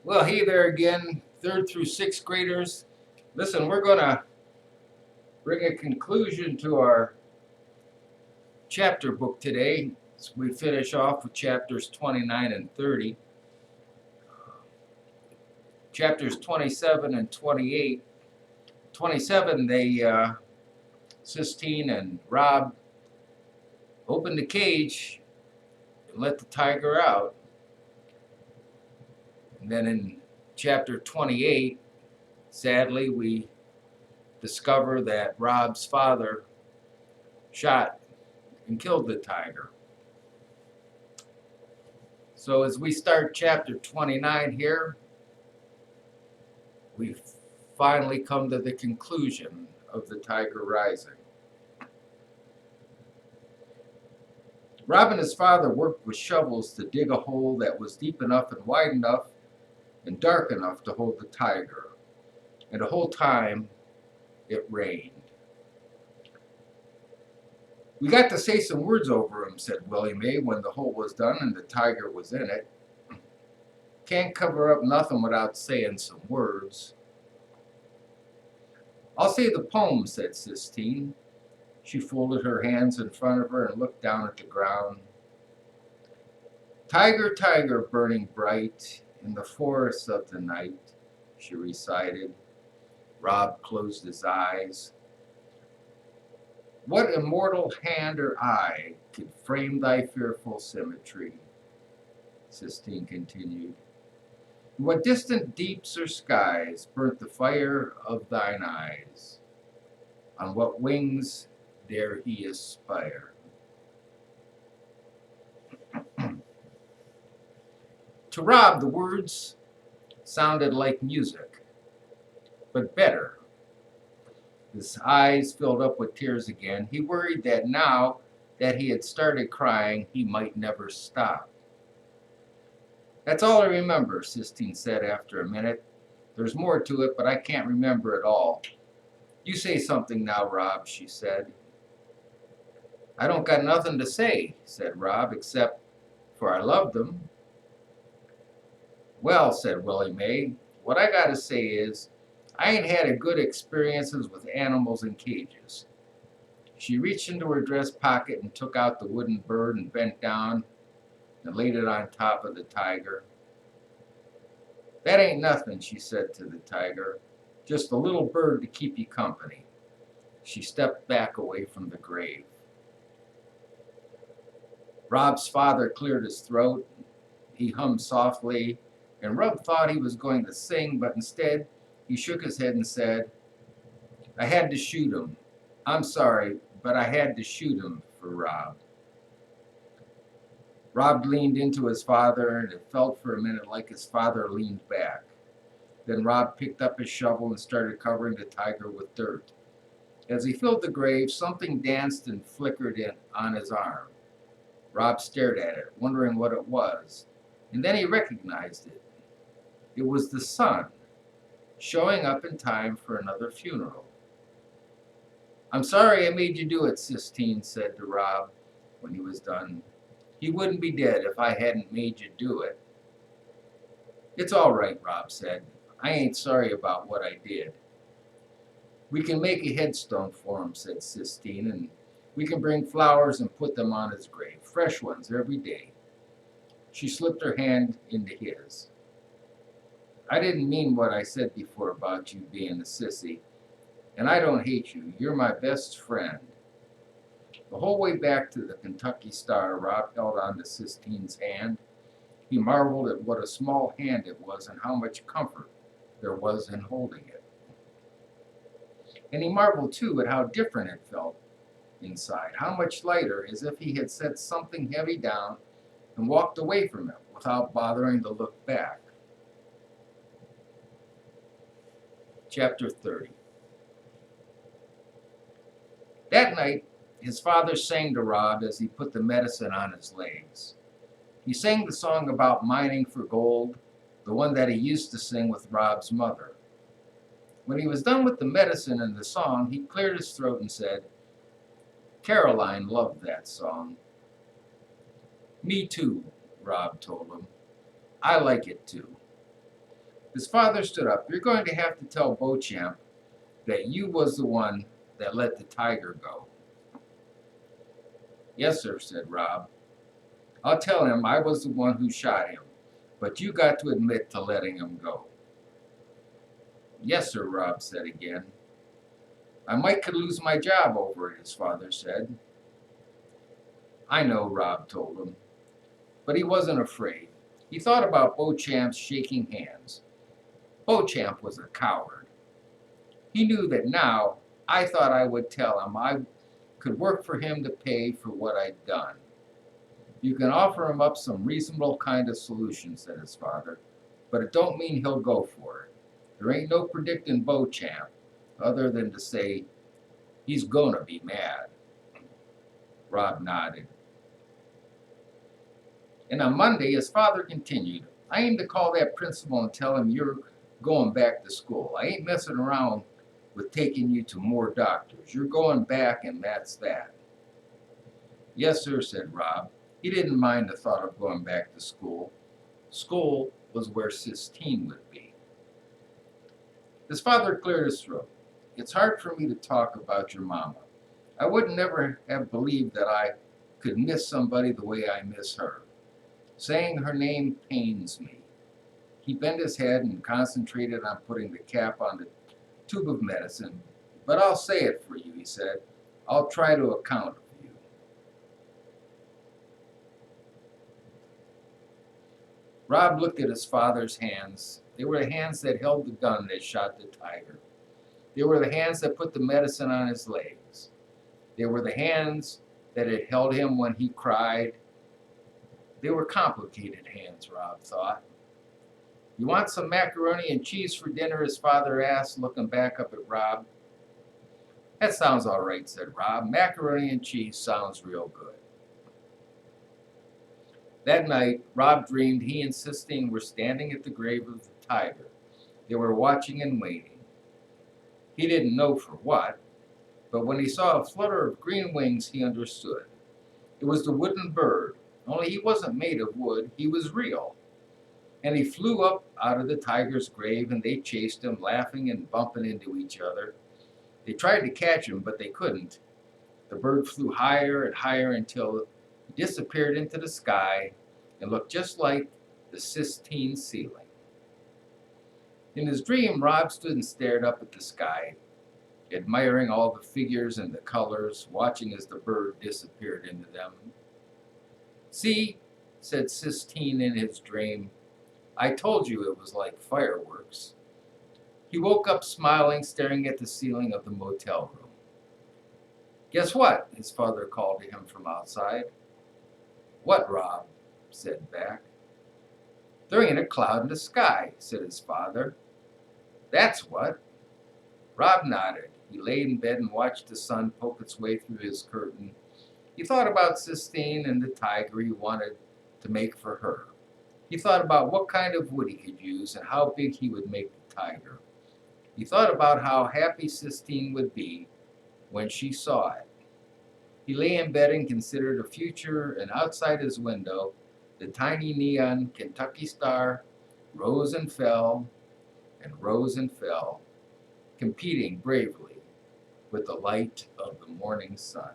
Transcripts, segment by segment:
Well, hey there again, third through sixth graders. Listen, we're going to bring a conclusion to our chapter book today. So we finish off with chapters 29 and 30. Chapters 27 and 28. 27, Sistine and Rob opened the cage and let the tiger out. And then in chapter 28, sadly, we discover that Rob's father shot and killed the tiger. So as we start chapter 29 here, we finally come to the conclusion of the tiger rising. Rob and his father worked with shovels to dig a hole that was deep enough and wide enough and dark enough to hold the tiger. And the whole time it rained. We got to say some words over him, said Willie Mae, when the hole was done and the tiger was in it. Can't cover up nothing without saying some words. I'll say the poem, said Sistine. She folded her hands in front of her and looked down at the ground. Tiger, tiger, burning bright in the forests of the night, she recited. Rob closed his eyes. What immortal hand or eye could frame thy fearful symmetry? Sistine continued. What distant deeps or skies burnt the fire of thine eyes? On what wings dare he aspire? To Rob, the words sounded like music, but better. His eyes filled up with tears again. He worried that now that he had started crying, he might never stop. That's all I remember, Sistine said after a minute. There's more to it, but I can't remember it all. You say something now, Rob, she said. I don't got nothing to say, said Rob, except for I loved him. Well, said Willie Mae, what I gotta say is, I ain't had a good experiences with animals in cages. She reached into her dress pocket and took out the wooden bird and bent down and laid it on top of the tiger. That ain't nothing, she said to the tiger. Just a little bird to keep you company. She stepped back away from the grave. Rob's father cleared his throat. He hummed softly, and Rob thought he was going to sing, but instead he shook his head and said, I had to shoot him. I'm sorry, but I had to shoot him for Rob. Rob leaned into his father, and it felt for a minute like his father leaned back. Then Rob picked up his shovel and started covering the tiger with dirt. As he filled the grave, something danced and flickered on his arm. Rob stared at it, wondering what it was, and then he recognized it. It was the sun, showing up in time for another funeral. I'm sorry I made you do it, Sistine said to Rob when he was done. He wouldn't be dead if I hadn't made you do it. It's all right, Rob said. I ain't sorry about what I did. We can make a headstone for him, said Sistine, and we can bring flowers and put them on his grave, fresh ones every day. She slipped her hand into his. I didn't mean what I said before about you being a sissy, and I don't hate you. You're my best friend. The whole way back to the Kentucky Star, Rob held on to Sistine's hand. He marveled at what a small hand it was and how much comfort there was in holding it. And he marveled, too, at how different it felt inside, how much lighter, as if he had set something heavy down and walked away from it without bothering to look back. Chapter 30. That night, his father sang to Rob as he put the medicine on his legs. He sang the song about mining for gold, the one that he used to sing with Rob's mother. When he was done with the medicine and the song, he cleared his throat and said, Caroline loved that song. Me too, Rob told him. I like it too. His father stood up. You're going to have to tell Beauchamp that you was the one that let the tiger go. Yes, sir, said Rob. I'll tell him I was the one who shot him, but you got to admit to letting him go. Yes, sir, Rob said again. I might could lose my job over it, his father said. I know, Rob told him, but he wasn't afraid. He thought about Beauchamp's shaking hands. Beauchamp was a coward. He knew that now I thought I would tell him I could work for him to pay for what I'd done. You can offer him up some reasonable kind of solution, said his father, but it don't mean he'll go for it. There ain't no predicting Beauchamp other than to say he's gonna be mad. Rob nodded. And on Monday, his father continued, I aim to call that principal and tell him you're going back to school. I ain't messing around with taking you to more doctors. You're going back, and that's that. Yes, sir, said Rob. He didn't mind the thought of going back to school. School was where Sistine would be. His father cleared his throat. It's hard for me to talk about your mama. I would never have believed that I could miss somebody the way I miss her. Saying her name pains me. He bent his head and concentrated on putting the cap on the tube of medicine. But I'll say it for you, he said. I'll try to account for you. Rob looked at his father's hands. They were the hands that held the gun that shot the tiger. They were the hands that put the medicine on his legs. They were the hands that had held him when he cried. They were complicated hands, Rob thought. You want some macaroni and cheese for dinner? His father asked, looking back up at Rob. That sounds all right, said Rob. Macaroni and cheese sounds real good. That night, Rob dreamed he and Sistine were standing at the grave of the tiger. They were watching and waiting. He didn't know for what, but when he saw a flutter of green wings, he understood. It was the wooden bird, only he wasn't made of wood, he was real. And he flew up out of the tiger's grave, and they chased him, laughing and bumping into each other. They tried to catch him, but they couldn't. The bird flew higher and higher until he disappeared into the sky and looked just like the Sistine ceiling. In his dream, Rob stood and stared up at the sky, admiring all the figures and the colors, watching as the bird disappeared into them. See, said Sistine in his dream, I told you it was like fireworks. He woke up smiling, staring at the ceiling of the motel room. Guess what? His father called to him from outside. What, Rob? Said back. There ain't a cloud in the sky, said his father. That's what. Rob nodded. He lay in bed and watched the sun poke its way through his curtain. He thought about Sistine and the tiger he wanted to make for her. He thought about what kind of wood he could use and how big he would make the tiger. He thought about how happy Sistine would be when she saw it. He lay in bed and considered a future, and outside his window, the tiny neon Kentucky star rose and fell and rose and fell, competing bravely with the light of the morning sun.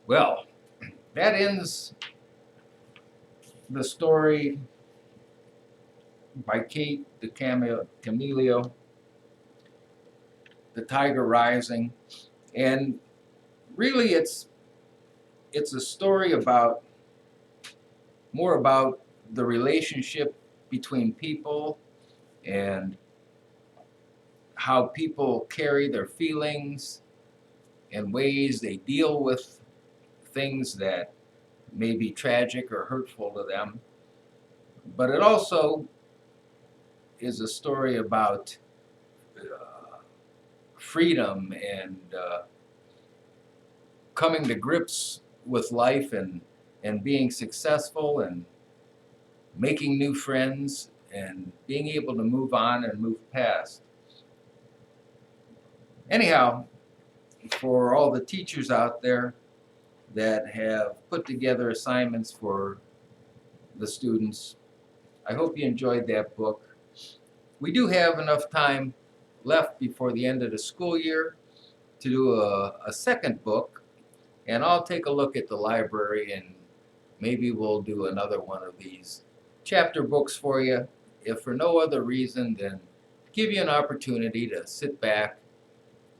Well, that ends the story by Kate Camilio, The Tiger Rising. And really it's a story about more about the relationship between people and how people carry their feelings and ways they deal with things that may be tragic or hurtful to them. But it also is a story about freedom and coming to grips with life and being successful and making new friends and being able to move on and move past. Anyhow, for all the teachers out there that have put together assignments for the students, I hope you enjoyed that book. We do have enough time left before the end of the school year to do a second book, and I'll take a look at the library and maybe we'll do another one of these chapter books for you, if for no other reason than give you an opportunity to sit back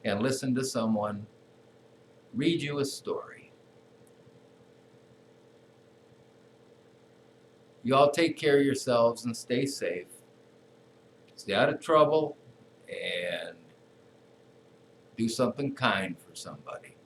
and listen to someone read you a story. You all take care of yourselves and stay safe. Stay out of trouble and do something kind for somebody.